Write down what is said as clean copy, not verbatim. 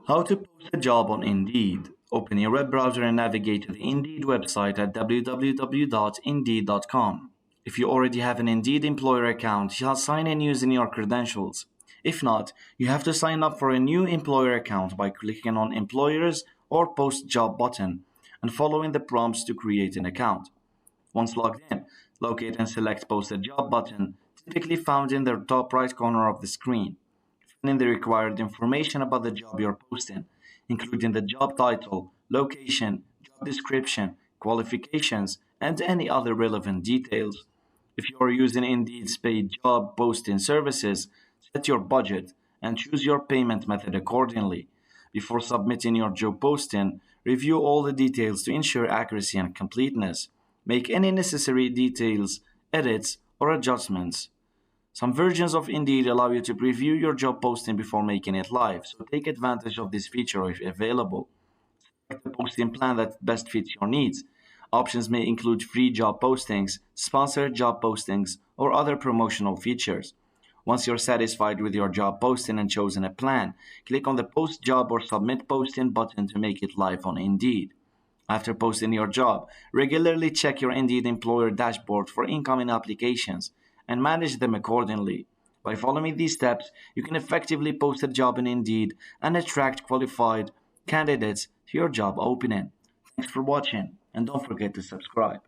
How to post a job on Indeed. Open your web browser and navigate to the Indeed website at www.indeed.com. If you already have an Indeed employer account, you'll sign in using your credentials. If not, you have to sign up for a new employer account by clicking on Employers or Post Job button and following the prompts to create an account. Once logged in, locate and select Post a Job button, typically found in the top right corner of the screen. Fill in the required information about the job you're posting, including the job title, location, job description, qualifications, and any other relevant details. If you are using Indeed's paid job posting services, set your budget and choose your payment method accordingly. Before submitting your job posting, review all the details to ensure accuracy and completeness. Make any necessary details, edits, or adjustments. Some versions of Indeed allow you to preview your job posting before making it live, so take advantage of this feature if available. Select the posting plan that best fits your needs. Options may include free job postings, sponsored job postings, or other promotional features. Once you're satisfied with your job posting and chosen a plan, click on the Post Job or Submit Posting button to make it live on Indeed. After posting your job, regularly check your Indeed employer dashboard for incoming applications and manage them accordingly. By following these steps, you can effectively post a job in Indeed and attract qualified candidates to your job opening. Thanks for watching, and don't forget to subscribe.